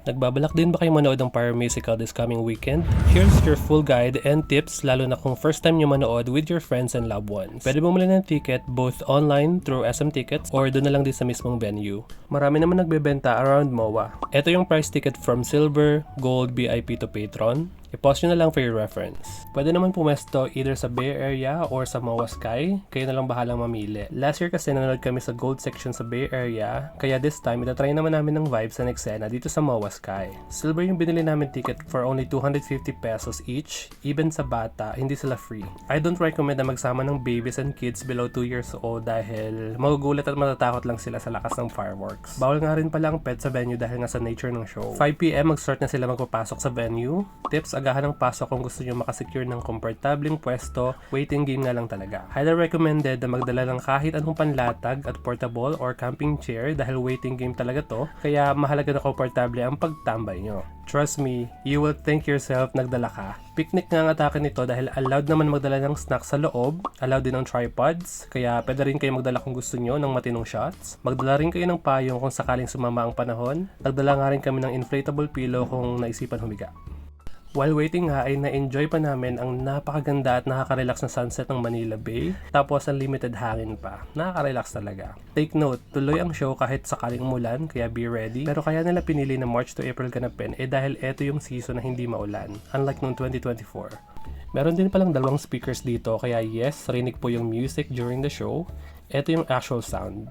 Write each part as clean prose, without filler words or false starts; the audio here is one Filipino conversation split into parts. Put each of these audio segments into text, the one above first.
Nagbabalak din ba kayo manood ng Pyre Musical this coming weekend? Here's your full guide and tips lalo na kung first time nyo manood with your friends and loved ones. Pwede bumili ng ticket both online through SM Tickets or doon na lang din sa mismong venue. Marami naman nagbebenta around MOA. Ito yung price ticket from Silver, Gold, VIP to Patron. I-pause nyo na lang for your reference. Pwede naman pumesto either sa Bay Area or sa MOA Sky. Kayo na lang bahalang mamili. Last year kasi nanonood kami sa Gold section sa Bay Area. Kaya this time, itatry naman namin ng vibes sa Nexena dito sa MOA Sky. Silver yung binili namin ticket for only 250 pesos each. Even sa bata, hindi sila free. I don't recommend na magsama ng babies and kids below 2 years old dahil magugulat at matatakot lang sila sa lakas ng fireworks. Bawal nga rin pala ang pet sa venue dahil nga sa nature ng show. 5 PM mag-start na sila magpapasok sa venue. Tips, agahan ng pasok kung gusto nyo makasecure ng komportableng pwesto, waiting game nga lang talaga. Highly recommended na magdala ng kahit anong panlatag at portable or camping chair dahil waiting game talaga to, kaya mahalaga na komportable ang pagtambay nyo. Trust me, you will thank yourself nagdala ka. Picnic nga ang atake nito dahil allowed naman magdala ng snacks sa loob, allowed din ng tripods, kaya pwede rin kayo magdala kung gusto nyo ng matinong shots. Magdala rin kayo ng payong kung sakaling sumama ang panahon. Nagdala nga rin kami ng inflatable pillow kung naisipan humiga. While waiting nga ay na-enjoy pa namin ang napakaganda at nakaka-relax na sunset ng Manila Bay, tapos ang limited hangin pa. Nakaka-relax talaga. Take note, tuloy ang show kahit sakaling umulan, kaya be ready. Pero kaya nila pinili na March to April ganapin dahil eto yung season na hindi maulan, unlike noong 2024. Meron din palang 2 speakers dito, kaya yes, rinig po yung music during the show. Eto yung actual sound.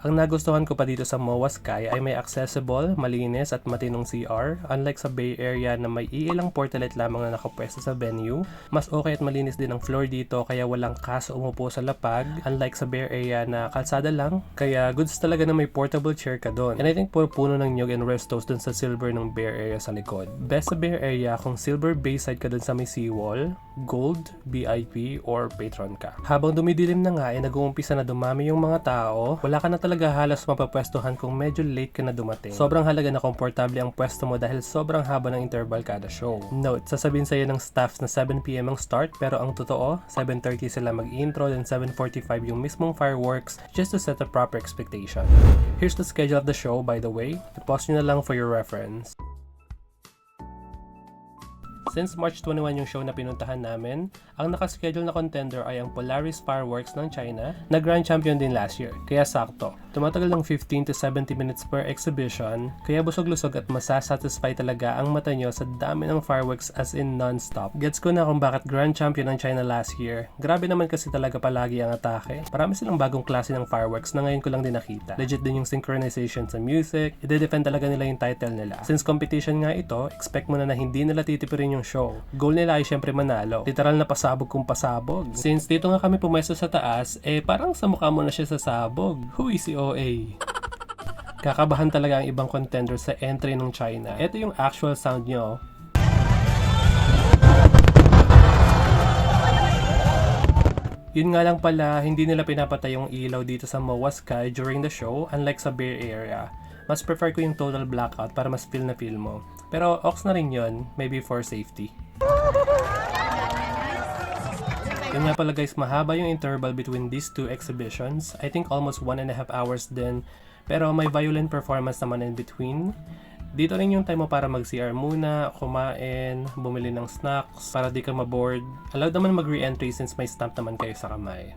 Ang nagustuhan ko pa dito sa MOA Sky ay may accessible, malinis at matinong CR. Unlike sa Bay Area na may iilang portalet lamang na nakapwesto sa venue, mas okay at malinis din ang floor dito kaya walang kaso umupo sa lapag. Unlike sa Bay Area na kalsada lang, kaya goods talaga na may portable chair ka doon. And I think puro puno ng nyug and restos dun sa Silver ng Bay Area sa likod. Best sa Bay Area kung Silver Bayside ka dun sa may seawall, Gold, VIP, or Patron ka. Habang dumidilim na nga ay nag-uumpisa na dumami yung mga tao, wala ka na talaga halos mapapwestuhan kung medyo late ka na dumating. Sobrang halaga na komportable ang pwesto mo dahil sobrang haba ng interval kada show. Note, sasabihin sa'yo ng staffs na 7 PM ang start pero ang totoo, 7:30 sila mag-intro then 7:45 yung mismong fireworks just to set a proper expectation. Here's the schedule of the show by the way. I-pause nyo na lang for your reference. Since March 21 yung show na pinuntahan namin, ang nakaschedule na contender ay ang Polaris Fireworks ng China na Grand Champion din last year, kaya sakto. Tumatagal ng 15 to 70 minutes per exhibition, kaya busog-lusog at masasatisfy talaga ang mata nyo sa dami ng fireworks as in non-stop. Gets ko na kung bakit Grand Champion ng China last year. Grabe naman kasi talaga palagi ang atake. Marami silang bagong klase ng fireworks na ngayon ko lang din nakita. Legit din yung synchronization sa music, i-defend talaga nila yung title nila. Since competition nga ito, expect mo na hindi nila titipirin yung show. Goal nila ay syempre manalo. Literal na pasabog kung pasabog. Since dito nga kami pumesto sa taas, parang sa mukha mo na siya sa sabog. Huy si OA. Kakabahan talaga ang ibang contender sa entry ng China. Ito yung actual sound nyo. Yun nga lang pala, hindi nila pinapatay yung ilaw dito sa MOA Sky during the show, unlike sa Bay Area. Mas prefer ko yung total blackout para mas feel na feel mo. Pero ox na rin yun, maybe for safety. Yun nga pala guys, mahaba yung interval between these two exhibitions. I think almost 1.5 hours din. Pero may violent performance naman in between. Dito rin yung time mo para mag-CR muna, kumain, bumili ng snacks para di ka maboard. Allowed naman mag-re-entry since may stamp naman kayo sa kamay.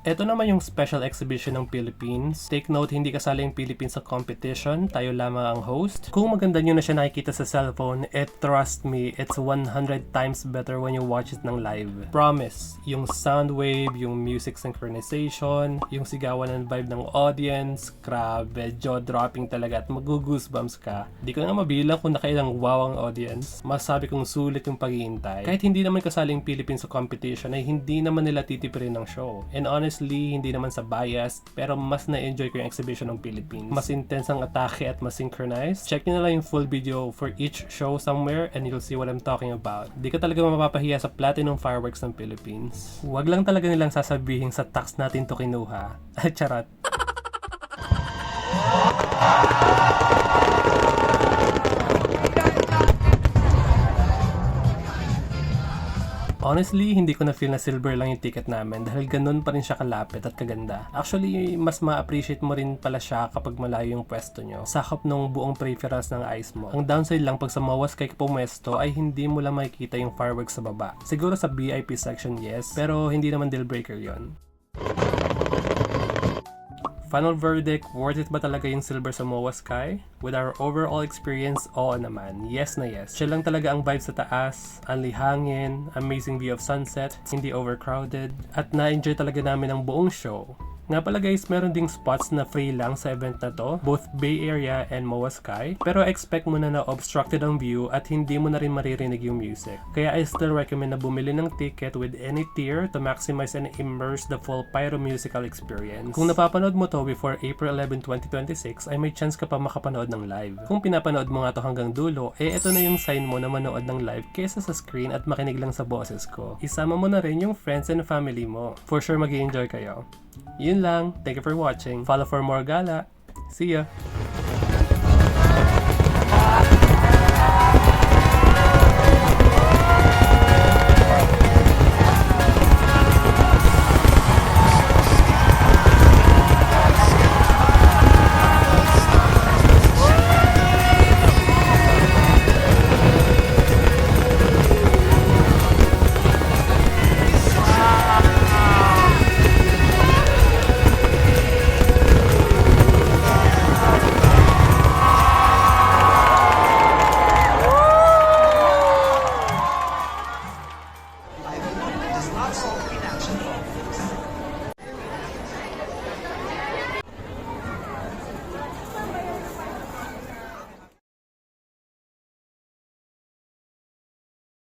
Ito naman yung special exhibition ng Philippines. Take note, hindi kasali yung Philippines sa competition. Tayo lamang ang host. Kung maganda nyo na siya nakikita sa cellphone, trust me, it's 100 times better when you watch it ng live. Promise, yung sound wave, yung music synchronization, yung sigawan and vibe ng audience, grabe, jaw-dropping talaga at mag-goosebumps ka. Di ko na mabilang kung nakailang wow ang audience. Masabi kong sulit yung paghihintay. Kahit hindi naman kasali yung Philippines sa competition, ay hindi naman nila titipirin ng show. And honestly, hindi naman sa bias, pero mas na-enjoy ko yung exhibition ng Philippines. Mas intense ang atake at mas synchronized. Check nyo na lang yung full video for each show somewhere and you'll see what I'm talking about. Di ka talaga mapapahiya sa platinum fireworks ng Philippines. Huwag lang talaga nilang sasabihin sa tax natin to kinuha. Charot. Honestly, hindi ko na feel na silver lang yung ticket namin dahil ganun pa rin siya kalapit at kaganda. Actually, mas ma-appreciate mo rin pala siya kapag malayo yung pwesto nyo. Sakop nung buong peripherals ng eyes mo. Ang downside lang pag sa Mawas kay pumesto ay hindi mo lang makikita yung fireworks sa baba. Siguro sa VIP section yes, pero hindi naman deal breaker yon. Final verdict, worth it ba talaga yung silver sa MOA Sky? With our overall experience, oo naman. Yes na yes. Siya lang talaga ang vibe sa taas, anli hangin, amazing view of sunset, hindi overcrowded, at na-enjoy talaga namin ang buong show. Nga pala guys, meron ding spots na free lang sa event na to, both Bay Area and MOA Sky. Pero expect mo na obstructed ang view at hindi mo na rin maririnig yung music. Kaya I still recommend na bumili ng ticket with any tier to maximize and immerse the full pyro musical experience. Kung napapanood mo to before April 11, 2026, ay may chance ka pa makapanood ng live. Kung pinapanood mo nga to hanggang dulo, ito na yung sign mo na manood ng live kesa sa screen at makinig lang sa boses ko. Isama mo na rin yung friends and family mo. For sure mag-i-enjoy kayo. Yun lang. Thank you for watching. Follow for more gala. See ya! Not so